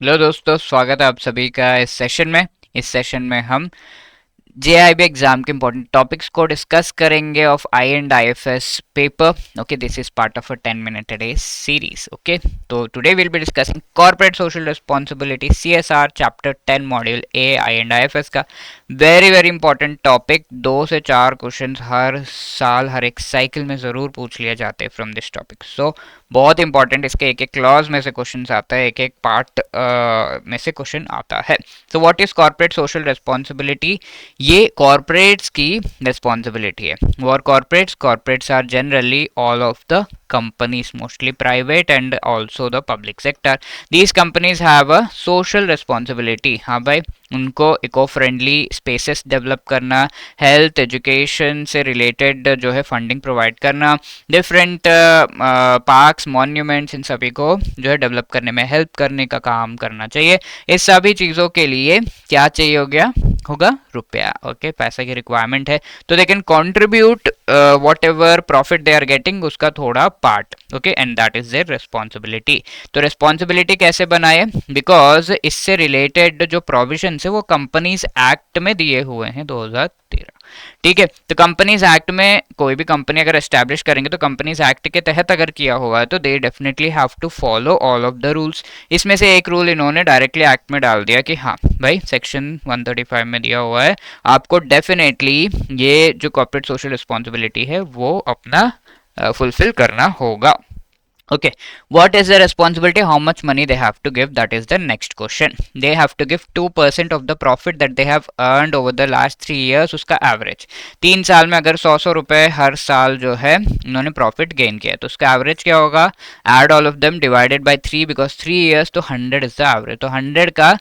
Hello दोस्तों, स्वागत है आप सभी का इस सेशन में हम जेआईबी एग्जाम के इंपॉर्टेंट टॉपिक्स को डिस्कस करेंगे of I and IFS paper. Okay, this is part of a 10 minute a day series. Okay, तो today will be discussing corporate social responsibility CSR chapter 10 module A I and IFS का very very important topic. 2 से 4 question हर साल हर एक cycle में जरूर पूछ लिए जाते हैं फ्रॉम दिस टॉपिक। सो बहुत इंपॉर्टेंट, इसके एक एक क्लॉज में से क्वेश्चन आता है, एक एक पार्ट में से क्वेश्चन आता है। तो what is corporate social responsibility? ये कॉर्पोरेट्स की रिस्पॉन्सिबिलिटी है। और corporates are generally all of the companies, mostly private and also the public sector. These companies have a social responsibility। हाँ भाई, उनको इको फ्रेंडली स्पेसेस डेवलप करना, health education से related जो है फंडिंग प्रोवाइड करना, डिफरेंट पार्क्स मॉन्यूमेंट्स, इन सभी को जो है डेवलप करने में हेल्प करने का काम करना चाहिए। इस सभी चीज़ों के लिए क्या चाहिए होगा रुपया। ओके, पैसा की रिक्वायरमेंट है, तो they can contribute whatever profit they are getting, उसका थोड़ा part. Okay, and that is their responsibility. तो रिस्पॉन्सिबिलिटी कैसे बनाए? बिकॉज इससे रिलेटेड जो प्रोविजन है वो कंपनीज एक्ट में दिए हुए हैं 2013। ठीक है, तो कंपनीज एक्ट में कोई भी कंपनी अगर एस्टैब्लिश करेंगे तो कंपनीज एक्ट के तहत अगर किया हुआ है तो they definitely have to follow all of the rules. इसमें से एक रूल इन्होंने डायरेक्टली एक्ट में डाल दिया कि हाँ भाई, सेक्शन 135 में दिया हुआ है, आपको डेफिनेटली ये जो कॉर्पोरेट सोशल रिस्पॉन्सिबिलिटी है वो अपना फुलफिल करना होगा। Okay, what is the responsibility? How much money they have to give? That is the next question. They have to give 2% of the profit that they have earned over the last 3 years, उसका average. 3 साल में अगर 100 रुपए हर साल जो है उन्होंने profit gain किया तो उसका एवरेज क्या होगा? Add all of them divided by 3, because 3 years, तो 100 इज द एवरेज। तो 100 का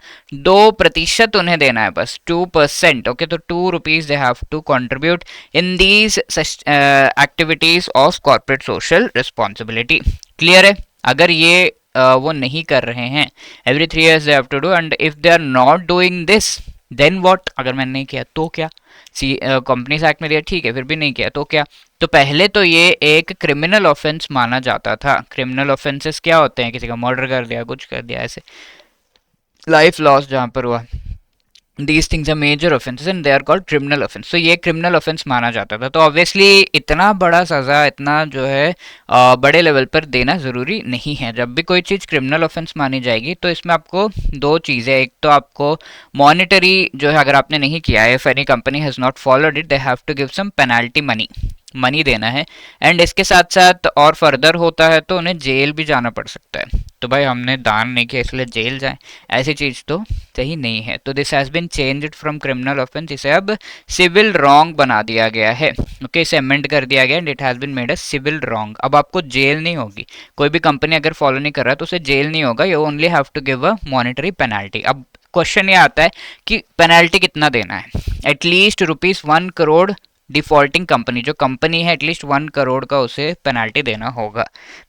2% उन्हें देना है, बस 2%। ओके, तो 2 rupees they have to contribute in these activities of corporate social responsibility. Clear है? अगर ये वो नहीं कर रहे हैं, every 3 years they have to do, and if they are not doing this then what? अगर मैंने नहीं किया तो क्या? कंपनीज एक्ट में दिया, ठीक है, फिर भी नहीं किया तो क्या? तो पहले तो ये एक क्रिमिनल ऑफेंस माना जाता था। क्रिमिनल ऑफेंसेस क्या होते हैं? किसी का मर्डर कर दिया, कुछ कर दिया, ऐसे लाइफ लॉस जहां पर हुआ, these things are major offenses and they are called criminal offense। तो ये criminal offense माना जाता था। तो ऑब्वियसली इतना बड़ा सजा, इतना जो है बड़े लेवल पर देना ज़रूरी नहीं है। जब भी कोई चीज़ क्रिमिनल ऑफेंस मानी जाएगी तो इसमें आपको दो चीज़ें, एक तो आपको मॉनिटरी जो है, अगर आपने नहीं किया है, if any company has not followed it, they have to give some penalty money देना है। एंड इसके साथ साथ और फर्दर होता है तो उन्हें जेल भी जाना पड़ सकता है। तो भाई हमने दान नहीं किया इसलिए जेल जाए, ऐसी चीज़ तो सही नहीं है। तो this has been changed from criminal offence, इसे अब सिविल रॉन्ग बना दिया गया है। ओके, इसे अमेंड कर दिया गया and it has been made a civil wrong. अब आपको जेल नहीं होगी, कोई भी कंपनी अगर फॉलो नहीं कर रहा तो उसे जेल नहीं होगा, you only have to give a monetary penalty. अब क्वेश्चन ये आता है कि पेनल्टी कितना देना है? एटलीस्ट ₹1 करोड़ डिफॉल्टिंग कंपनी, जो कंपनी है, एटलीस्ट 1 करोड़ का उसे पेनल्टी देना होगा।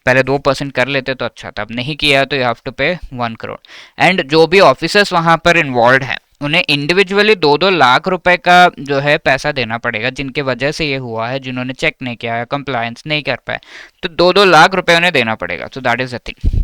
पहले 2% कर लेते तो अच्छा था, अब नहीं किया तो यू हैव टू पे 1 करोड़। एंड जो भी ऑफिसर्स वहां पर इन्वॉल्व हैं उन्हें इंडिविजुअली 2-2 लाख रुपए का जो है पैसा देना पड़ेगा, जिनके वजह से ये हुआ है, जिन्होंने चेक नहीं किया है, कंप्लायंस नहीं कर पाए, तो 2-2 लाख रुपए उन्हें देना पड़ेगा। So that is the thing.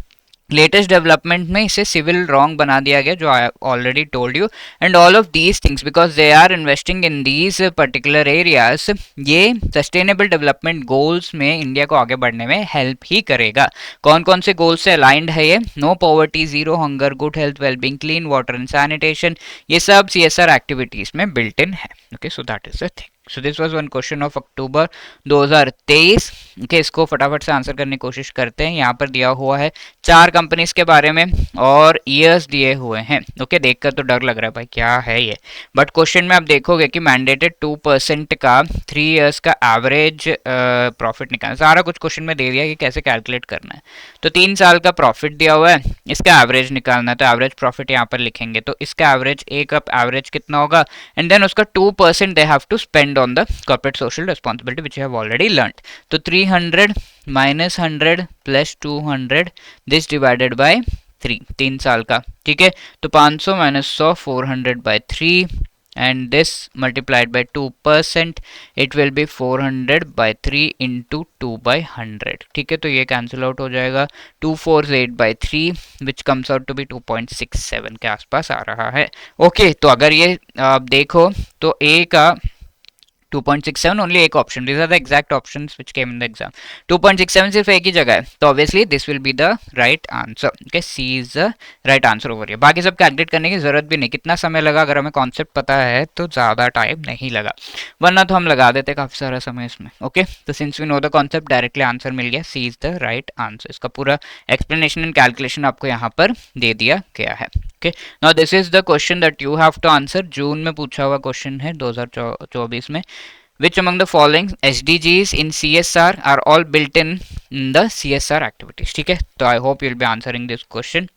Latest development में इसे सिविल रॉन्ग बना दिया गया, जो I already told you. And all of these things, because they are investing in these particular areas, ये सस्टेनेबल डेवलपमेंट गोल्स में इंडिया को आगे बढ़ने में हेल्प ही करेगा। कौन कौन से गोल्स से अलाइंड है ये? No poverty, zero hunger, good health, wellbeing, clean water and sanitation, ये सब सीएसआर एक्टिविटीज में बिल्ट इन है। Okay, so that is the thing. So this was one question of October 2023। Okay, इसको फटाफट से आंसर करने की कोशिश करते हैं। यहाँ पर दिया हुआ है 4 कंपनीज के बारे में और ईयर्स दिए हुए हैं। ओके, देखकर तो डर लग रहा है भाई क्या है ये, बट क्वेश्चन में आप देखोगे कि मैंडेटेड 2% का 3 इयर्स का एवरेज प्रॉफिट निकालना, सारा कुछ क्वेश्चन में दे दिया कि कैसे कैलकुलेट करना है। तो 3 साल का प्रॉफिट दिया हुआ है, इसका एवरेज निकालना है, तो एवरेज प्रॉफिट यहाँ पर लिखेंगे, तो इसका एवरेज एक अप एवरेज कितना होगा, एंड देन उसका 2% they have to spend on the corporate social responsibility which you have already learned. तो 300 minus 100 plus 200 this divided by 3, 3 साल का। ठीक है, तो 500 minus 100 400 by 3, and this multiplied by 2%, it will be 400 by 3 into 2 by 100. ठीक है, तो ये कैंसिल आउट हो जाएगा, 2 4 8 by 3 which comes out to be 2.67 के आसपास आ रहा है। ओके, तो अगर ये आप देखो तो ए का 2.67 only एक option, these are the exact options which came in the exam, 2.67 सिर्फ एक ही जगह है, तो obviously this will be the right answer. Okay, C is the right answer over here. बाकी सब कैलकुलेट करने की जरूरत भी नहीं, कितना समय लगा अगर हमें कॉन्सेप्ट पता है तो ज़्यादा टाइम नहीं लगा, वरना तो हम लगा देते काफ़ी सारा समय इसमें। ओके, तो since we know the concept directly answer मिल गया, C is the right answer। इसका पूरा एक्सप्लेनेशन एंड कैलकुलेशन आपको यहाँ पर दे दिया गया है। Okay, now this is the question that you have to answer, जून में पूछा हुआ क्वेश्चन है 2024 में। Which among the following SDGs in CSR are all built in the CSR activities? ठीक है, तो I hope you'll be answering this question.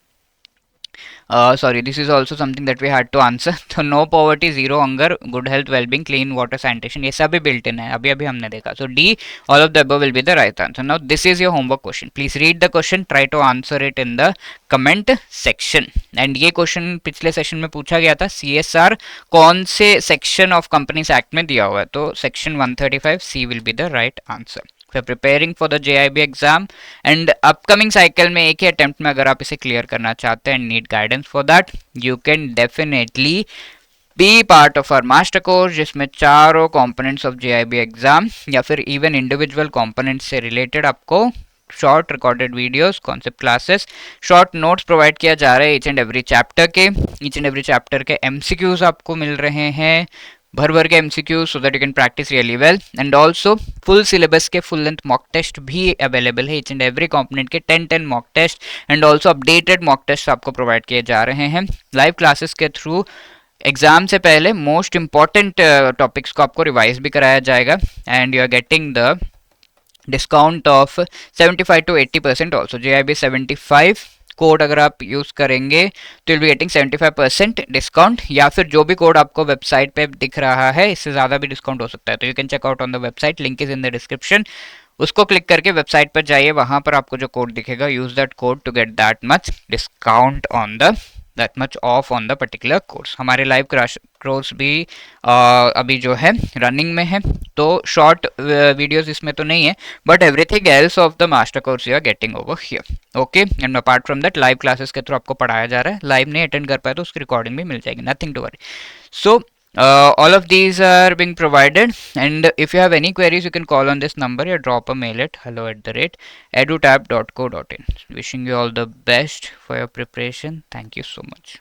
Sorry, this is also something that we had to answer. So no poverty, zero hunger, good health, well-being, clean water, sanitation, ये सभी built in है, अभी अभी हमने देखा. So D, all of the above will be the right answer. Now this is your homework question. Please read the question, try to answer it in the comment section. And ये question पिछले session में पूछा गया था, CSR कौन से section of companies act में दिया हुआ है, तो section 135 C will be the right answer. Preparing for the JIB exam and upcoming cycle में एक ही अटेम्प्ट में अगर आप इसे क्लियर करना चाहते हैं, need guidance for that, you can definitely be part of our master course, जिसमें चारों कंपोनेंट्स ऑफ JIB एग्जाम या फिर इवन इंडिविजुअल कंपोनेंट्स से रिलेटेड आपको short recorded videos, concept classes, short notes provide किया जा रहा है ईच एंड एवरी चैप्टर के। ईच एंड एवरी चैप्टर के MCQs आपको मिल रहे हैं, भर भर के MCQs, so that you can practice really well. And also full syllabus के फुल लेंथ मॉक टेस्ट भी अवेलेबल है, ईच एंड एवरी कंपोनेंट के 10 mock test and also updated mock test आपको प्रोवाइड किए जा रहे हैं लाइव क्लासेस के थ्रू। एग्जाम से पहले मोस्ट इंपॉर्टेंट टॉपिक्स को आपको रिवाइज भी कराया जाएगा and you are getting the discount of 75 to 80% also. JIB 75 code अगर आप यूज़ करेंगे तो विल बी गेटिंग 75% डिस्काउंट, या फिर जो भी कोड आपको वेबसाइट पे दिख रहा है इससे ज़्यादा भी डिस्काउंट हो सकता है, तो you can check out on the website, link is in the description. उसको क्लिक करके वेबसाइट पर जाइए, वहाँ पर आपको जो कोड दिखेगा, use that code to get that much discount on the that much off on the particular course. हमारे लाइव कोर्स भी अभी जो है रनिंग में है, तो शॉर्ट वीडियोस इसमें तो नहीं है, but everything else of the master course you are getting over here. Okay, and apart from that live classes के थ्रू आपको पढ़ाया जा रहा है, लाइव नहीं अटेंड कर पाए तो उसकी रिकॉर्डिंग भी मिल जाएगी, nothing to worry. So all of these are being provided, and if you have any queries you can call on this number or drop a mail at hello@edutab.co.in. Wishing you all the best for your preparation. Thank you so much.